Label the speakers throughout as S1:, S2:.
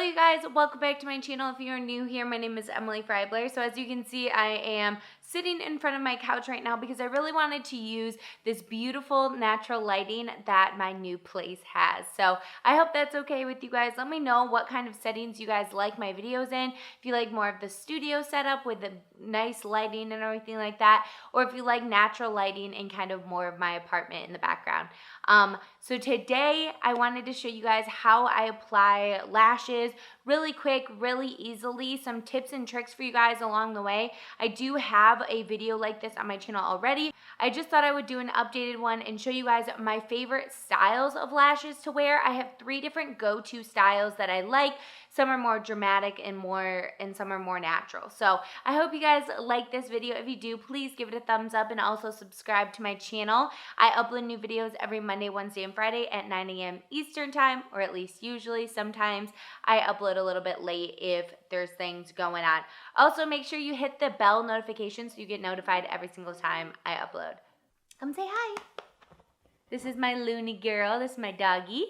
S1: you guys, welcome back to my channel. If you're new here, my name is Emily Freybler. So as you can see, I am sitting in front of my couch right now because I really wanted to use this beautiful natural lighting that my new place has. So I hope that's okay with you guys. Let me know what kind of settings you guys like my videos in. If you like more of the studio setup with the nice lighting and everything like that, or if you like natural lighting and kind of more of my apartment in the background. So today I wanted to show you guys how I apply lashes really quick, really easily, some tips and tricks for you guys along the way. I do have a video like this on my channel already. I just thought I would do an updated one and show you guys my favorite styles of lashes to wear. I have 3 different go-to styles that I like. Some are more dramatic and some are more natural. So I hope you guys like this video. If you do, please give it a thumbs up and also subscribe to my channel. I upload new videos every Monday, Wednesday, and Friday at 9 a.m. Eastern time, or at least usually. Sometimes I upload a little bit late if there's things going on. Also, make sure you hit the bell notification so you get notified every single time I upload. Come say hi. This is my loony girl. This is my doggy.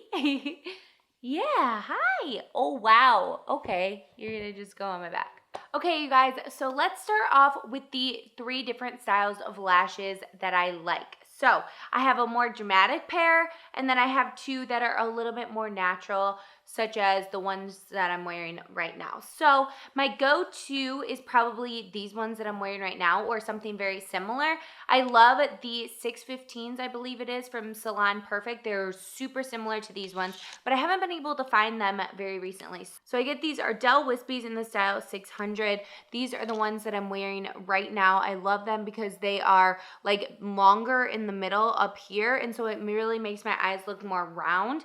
S1: Yeah, hi. Oh, wow. Okay, you're gonna just go on my back. Okay, you guys, so let's start off with the 3 different styles of lashes that I like. So I have a more dramatic pair, and then I have 2 that are a little bit more natural, such as the ones that I'm wearing right now. So my go-to is probably these ones that I'm wearing right now, or something very similar. I love the 615s, I believe it is, from Salon Perfect. They're super similar to these ones, but I haven't been able to find them very recently. So I get these Ardell Wispies in the style 600. These are the ones that I'm wearing right now. I love them because they are like longer in the middle up here, and so it really makes my eyes look more round.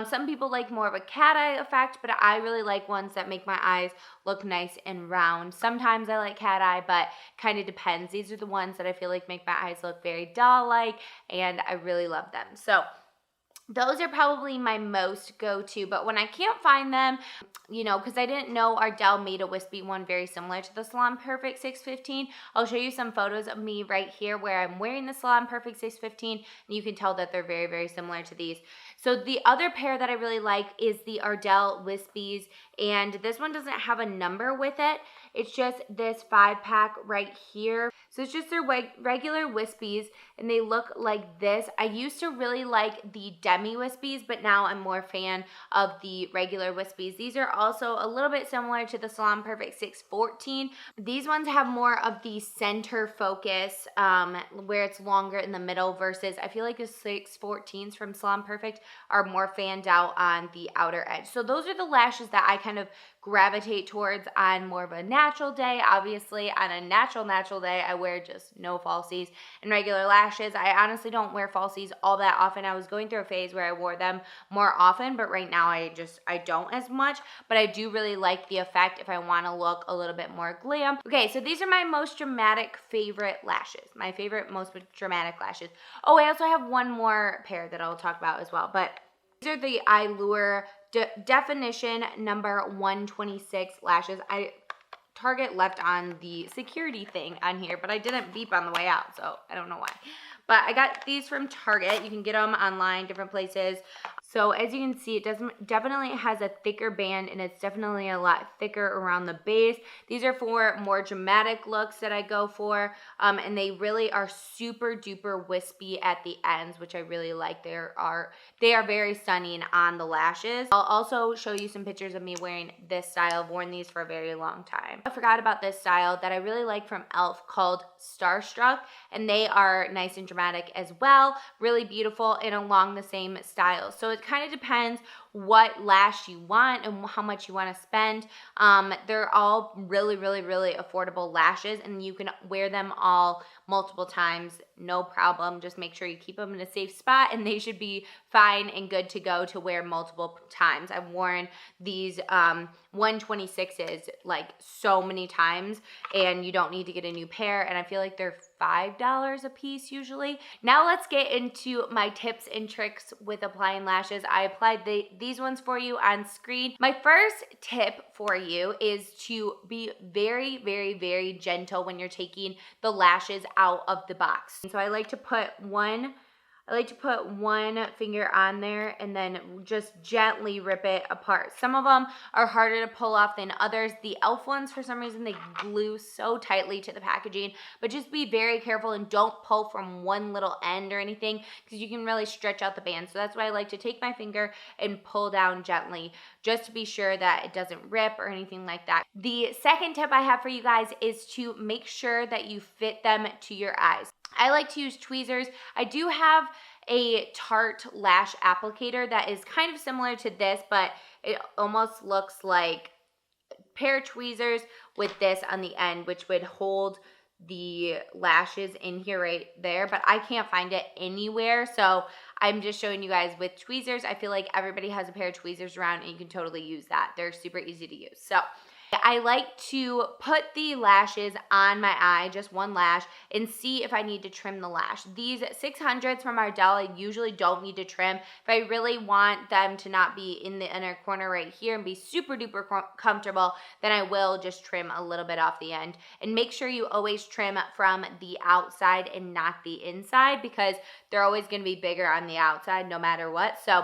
S1: Some people like more of a cat eye effect, but I really like ones that make my eyes look nice and round. Sometimes I like cat eye, but kind of depends. These are the ones that I feel like make my eyes look very doll-like, and I really love them. So those are probably my most go-to, but when I can't find them, you know, because I didn't know Ardell made a wispy one very similar to the Salon Perfect 615, I'll show you some photos of me right here where I'm wearing the Salon Perfect 615, and you can tell that they're very, very similar to these. So the other pair that I really like is the Ardell Wispies, and this one doesn't have a number with it. It's just this 5-pack right here. So it's just their regular Wispies, and they look like this. I used to really like the Demi Wispies, but now I'm more a fan of the regular Wispies. These are also a little bit similar to the Salon Perfect 614. These ones have more of the center focus, where it's longer in the middle, versus I feel like the 614s from Salon Perfect are more fanned out on the outer edge. So those are the lashes that I kind of gravitate towards on more of a natural day. Obviously, on a natural day, I wear just no falsies and regular lashes. I honestly don't wear falsies all that often. I was going through a phase where I wore them more often, but right now I don't as much, but I do really like the effect if I want to look a little bit more glam. Okay, so these are my most dramatic favorite lashes. My favorite, most dramatic lashes. Oh, I also have one more pair that I'll talk about as well, but these are the Allure Definition number 126 lashes. Target left on the security thing on here, but I didn't beep on the way out, so I don't know why. But I got these from Target. You can get them online, different places. So as you can see, it definitely has a thicker band, and it's definitely a lot thicker around the base. These are for more dramatic looks that I go for, and they really are super duper wispy at the ends, which I really like. They are very stunning on the lashes. I'll also show you some pictures of me wearing this style. I've worn these for a very long time. I forgot about this style that I really like from e.l.f. called Starstruck, and they are nice and dramatic as well, really beautiful and along the same style. So it kind of depends what lash you want and how much you want to spend. They're all really affordable lashes, and you can wear them all multiple times, no problem. Just make sure you keep them in a safe spot, and they should be fine and good to go to wear multiple times. I've worn these 126s like so many times, and you don't need to get a new pair, and I feel like they're $5 a piece usually. Now let's get into my tips and tricks with applying lashes. I applied these ones for you on screen. My first tip for you is to be very gentle when you're taking the lashes out of the box. And so I like to put one I like to put one finger on there and then just gently rip it apart. Some of them are harder to pull off than others. The e.l.f. ones, for some reason, they glue so tightly to the packaging, but just be very careful and don't pull from one little end or anything because you can really stretch out the band. So that's why I like to take my finger and pull down gently just to be sure that it doesn't rip or anything like that. The second tip I have for you guys is to make sure that you fit them to your eyes. I like to use tweezers. I do have a Tarte lash applicator that is kind of similar to this, but it almost looks like a pair of tweezers with this on the end, which would hold the lashes in here right there, but I can't find it anywhere, so I'm just showing you guys with tweezers. I feel like everybody has a pair of tweezers around and you can totally use that. They're super easy to use. So I like to put the lashes on my eye, just one lash, and see if I need to trim the lash. These 600s from Ardell, I usually don't need to trim. If I really want them to not be in the inner corner right here and be super duper comfortable, then I will just trim a little bit off the end. And make sure you always trim from the outside and not the inside because they're always going to be bigger on the outside no matter what. So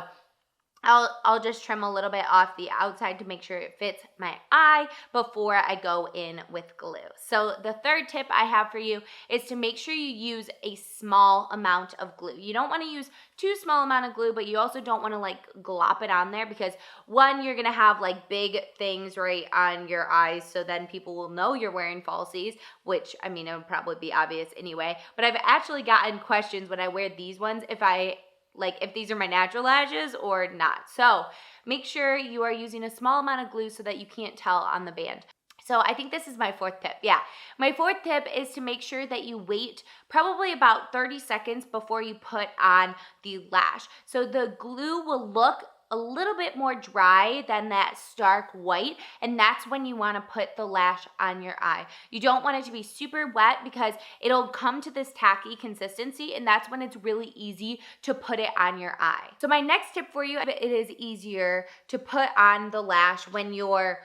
S1: I'll just trim a little bit off the outside to make sure it fits my eye before I go in with glue. So the third tip I have for you is to make sure you use a small amount of glue. You don't want to use too small amount of glue, but you also don't want to like glop it on there because one, you're going to have like big things right on your eyes, so then people will know you're wearing falsies, which I mean, it would probably be obvious anyway. But I've actually gotten questions when I wear these ones if these are my natural lashes or not. So make sure you are using a small amount of glue so that you can't tell on the band. So I think this is my fourth tip. Yeah, my fourth tip is to make sure that you wait probably about 30 seconds before you put on the lash. So the glue will look a little bit more dry than that stark white, and that's when you want to put the lash on your eye. You don't want it to be super wet because it'll come to this tacky consistency, and that's when it's really easy to put it on your eye. So my next tip for you, it is easier to put on the lash when your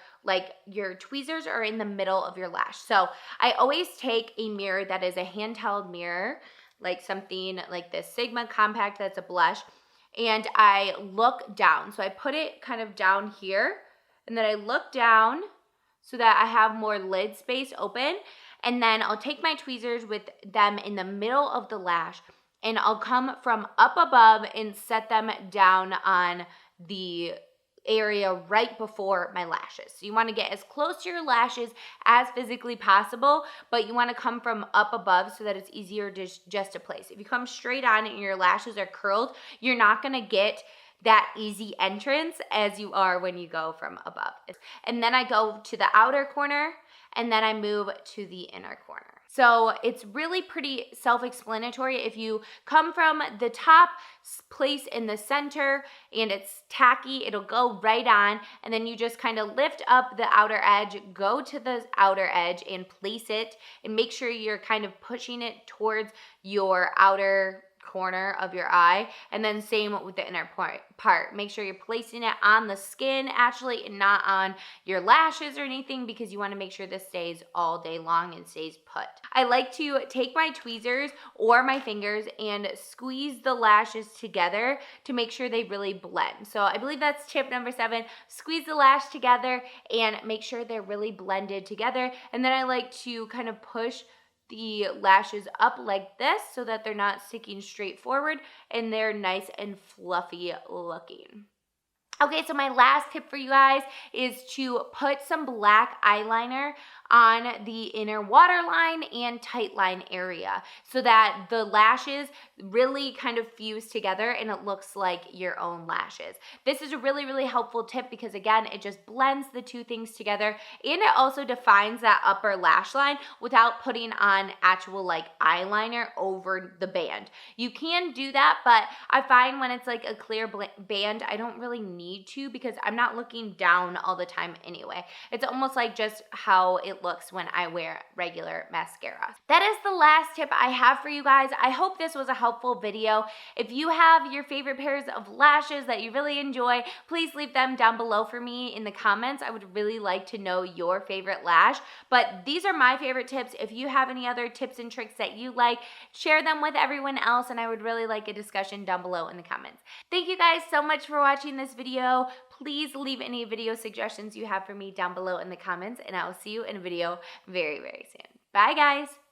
S1: tweezers are in the middle of your lash. So I always take a mirror that is a handheld mirror, like something like this Sigma Compact that's a blush, and I look down. So I put it kind of down here, and then I look down so that I have more lid space open, and then I'll take my tweezers with them in the middle of the lash, and I'll come from up above and set them down on the area right before my lashes. So you want to get as close to your lashes as physically possible, but you want to come from up above so that it's easier just to place. If you come straight on and your lashes are curled, you're not going to get that easy entrance as you are when you go from above. And then I go to the outer corner, and then I move to the inner corner. So it's really pretty self-explanatory. If you come from the top, place in the center, and it's tacky, it'll go right on, and then you just kind of lift up the outer edge, go to the outer edge and place it, and make sure you're kind of pushing it towards your outer corner of your eye, and then same with the inner part. Make sure you're placing it on the skin actually and not on your lashes or anything, because you want to make sure this stays all day long and stays put. I like to take my tweezers or my fingers and squeeze the lashes together to make sure they really blend. So I believe that's tip number 7. Squeeze the lash together and make sure they're really blended together. And then I like to kind of push the lashes up like this so that they're not sticking straight forward and they're nice and fluffy looking. Okay, so my last tip for you guys is to put some black eyeliner on the inner waterline and tight line area so that the lashes really kind of fuse together and it looks like your own lashes. This is a really, really helpful tip because again, it just blends the two things together, and it also defines that upper lash line without putting on actual like eyeliner over the band. You can do that, but I find when it's like a clear band, I don't really need to because I'm not looking down all the time anyway. It's almost like just how it it looks when I wear regular mascara. That is the last tip I have for you guys. I hope this was a helpful video. If you have your favorite pairs of lashes that you really enjoy, please leave them down below for me in the comments. I would really like to know your favorite lash, but these are my favorite tips. If you have any other tips and tricks that you like, share them with everyone else, and I would really like a discussion down below in the comments. Thank you guys so much for watching this video. Please leave any video suggestions you have for me down below in the comments, and I will see you in a video very, very soon. Bye, guys.